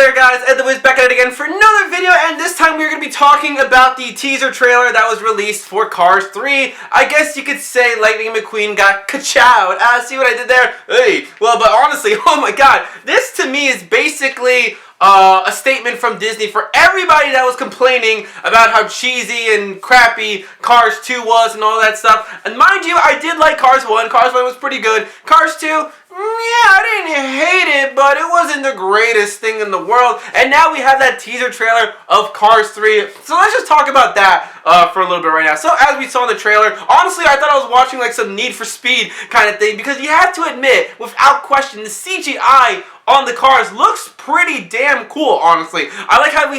there guys, Ed the Wiz back at it again for another video, and this time we're going to be talking about the teaser trailer that was released for Cars 3. I guess you could say Lightning McQueen got ka-chowed. See what I did there? Hey, well, but honestly, oh my god, this to me is basically a statement from Disney for everybody that was complaining about how cheesy and crappy Cars 2 was and all that stuff. And mind you, I did like Cars 1. Cars 1 was pretty good. Cars 2, yeah, I didn't hate it, but it wasn't the greatest thing in the world. And now we have that teaser trailer of Cars 3. So let's just talk about that for a little bit right now. So as we saw in the trailer, honestly, I thought I was watching like some Need for Speed kind of thing, because you have to admit, without question, the CGI on the cars looks pretty damn cool, honestly. I like how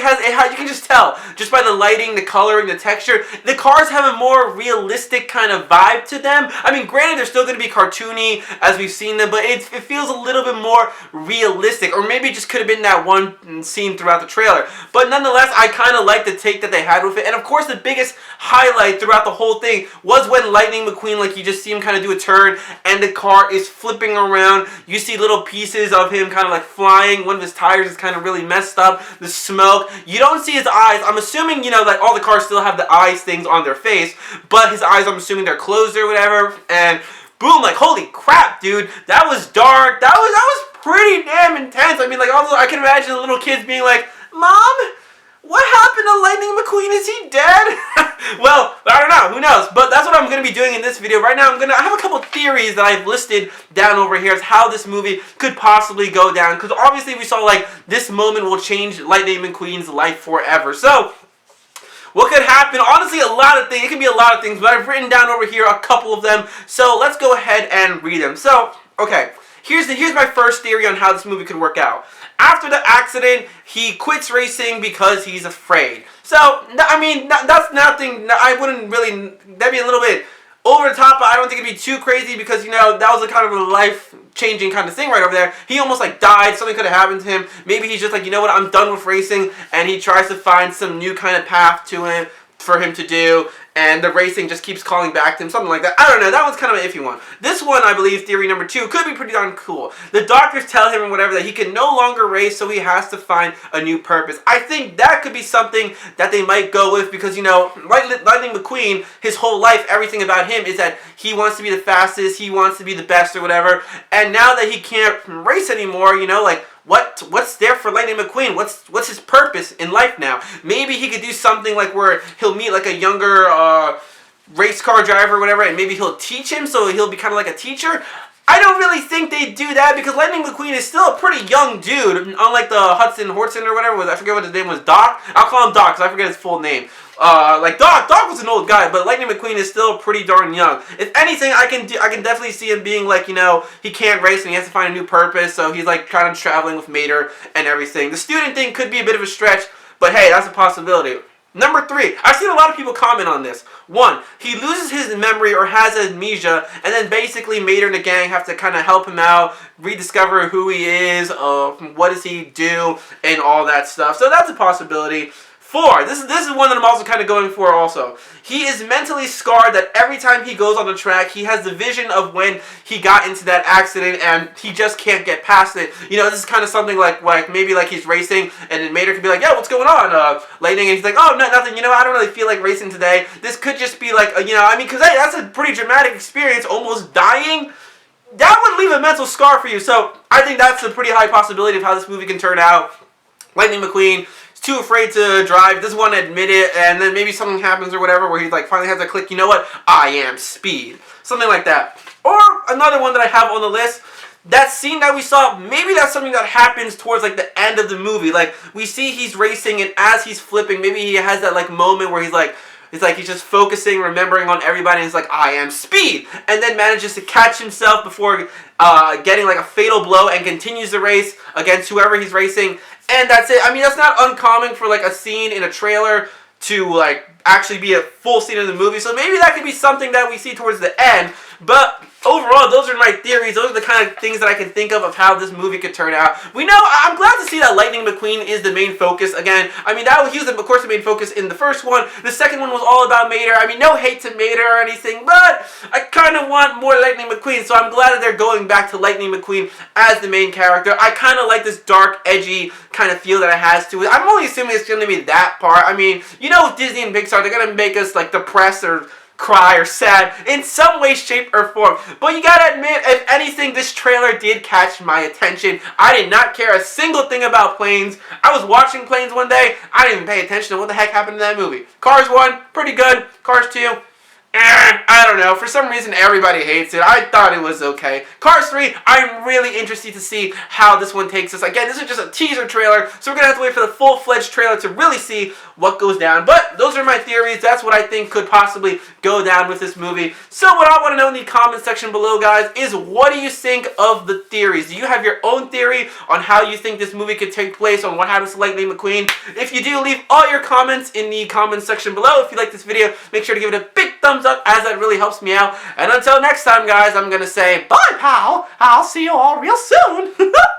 you can just tell, just by the lighting, the coloring, the texture, the cars have a more realistic kind of vibe to them. I mean, granted, they're still going to be cartoony as we've seen them, but it feels a little bit more realistic, or maybe it just could have been that one scene throughout the trailer. But nonetheless, I kind of like the take that they had with it, and of course, the biggest highlight throughout the whole thing was when Lightning McQueen, like, you just see him kind of do a turn, and the car is flipping around. You see little pieces of him kind of like flying. One of his tires is kind of really messed up. The smoke. You don't see his eyes. I'm assuming, you know, that all the cars still have the eyes things on their face, but his eyes, I'm assuming they're closed or whatever. And boom, like, holy crap, dude. That was dark. That was pretty damn intense. I mean, like, also, I can imagine the little kids being like, Mom, what happened to Lightning McQueen? Is he dead? Well, I don't know. Who knows? But that's what I'm going to be doing in this video. Right now, I have a couple theories that I've listed down over here as how this movie could possibly go down. Because obviously we saw, like, this moment will change Lightning McQueen's life forever. So what could happen? Honestly, a lot of things. It can be a lot of things, but I've written down over here a couple of them. So let's go ahead and read them. So, okay. Here's my first theory on how this movie could work out. After the accident, he quits racing because he's afraid. So, I mean, that's nothing. I wouldn't really, that'd be a little bit over the top, but I don't think it'd be too crazy because, you know, that was a kind of a life-changing kind of thing right over there. He almost, like, died. Something could have happened to him. Maybe he's just like, you know what, I'm done with racing, and he tries to find some new kind of path to him, for him to do, and the racing just keeps calling back to him, something like that. I don't know, that one's kind of an iffy one. This one, I believe, theory number 2, could be pretty darn cool. The doctors tell him or whatever that he can no longer race, so he has to find a new purpose. I think that could be something that they might go with, because, you know, Lightning McQueen, his whole life, everything about him is that he wants to be the fastest, he wants to be the best or whatever, and now that he can't race anymore, you know, like, what's there for Lightning McQueen? What's his purpose in life now? Maybe he could do something like where he'll meet like a younger race car driver or whatever, and maybe he'll teach him, so he'll be kind of like a teacher. I don't really think they do that, because Lightning McQueen is still a pretty young dude, unlike the Hudson Horton or whatever. I forget what his name was. Doc? I'll call him Doc, because I forget his full name. Like Doc was an old guy, but Lightning McQueen is still pretty darn young. If anything, I can definitely see him being like, you know, he can't race and he has to find a new purpose, so he's like kind of traveling with Mater and everything. The student thing could be a bit of a stretch, but hey, that's a possibility. Number 3, I've seen a lot of people comment on this. 1, he loses his memory or has amnesia, and then basically Mater and the gang have to kind of help him out, rediscover who he is, what does he do, and all that stuff. So that's a possibility. 4, this is one that I'm also kind of going for also. He is mentally scarred that every time he goes on the track, he has the vision of when he got into that accident and he just can't get past it. You know, this is kind of something like maybe like he's racing and then Mater could be like, yeah, what's going on, Lightning? And he's like, oh, no, nothing. You know, I don't really feel like racing today. This could just be like, you know, I mean, because hey, that's a pretty dramatic experience, almost dying. That would leave a mental scar for you. So I think that's a pretty high possibility of how this movie can turn out. Lightning McQueen too afraid to drive, doesn't want to admit it, and then maybe something happens or whatever where he like finally has to click, you know what, I am speed. Something like that. Or another one that I have on the list, that scene that we saw, maybe that's something that happens towards like the end of the movie. Like we see he's racing, and as he's flipping, maybe he has that like moment where he's just focusing, remembering on everybody, and he's like, I am speed! And then manages to catch himself before getting like a fatal blow and continues the race against whoever he's racing. And that's it. I mean, that's not uncommon for like a scene in a trailer to like actually be a full scene in the movie. So maybe that could be something that we see towards the end. But overall, those are my theories. Those are the kind of things that I can think of how this movie could turn out. I'm glad to see that Lightning McQueen is the main focus again. I mean, he was, of course, the main focus in the first one. The second one was all about Mater. I mean, no hate to Mater or anything, but I kind of want more Lightning McQueen, so I'm glad that they're going back to Lightning McQueen as the main character. I kind of like this dark, edgy kind of feel that it has to it. I'm only assuming it's going to be that part. I mean, with Disney and Pixar, they're going to make us, like, depressed or cry or sad in some way, shape, or form. But you gotta admit, if anything, this trailer did catch my attention. I did not care a single thing about planes. I was watching planes one day. I didn't even pay attention to what the heck happened in that movie. Cars 1, pretty good. Cars 2, I don't know. For some reason, everybody hates it. I thought it was okay. Cars 3, I'm really interested to see how this one takes us. Again, this is just a teaser trailer, so we're going to have to wait for the full-fledged trailer to really see what goes down. But those are my theories. That's what I think could possibly go down with this movie. So what I want to know in the comment section below, guys, is what do you think of the theories? Do you have your own theory on how you think this movie could take place, on what happens to Lightning McQueen? If you do, leave all your comments in the comment section below. If you like this video, make sure to give it a big thumbs up, as that really helps me out. And until next time, guys, I'm going to say, bye, pal. I'll see you all real soon.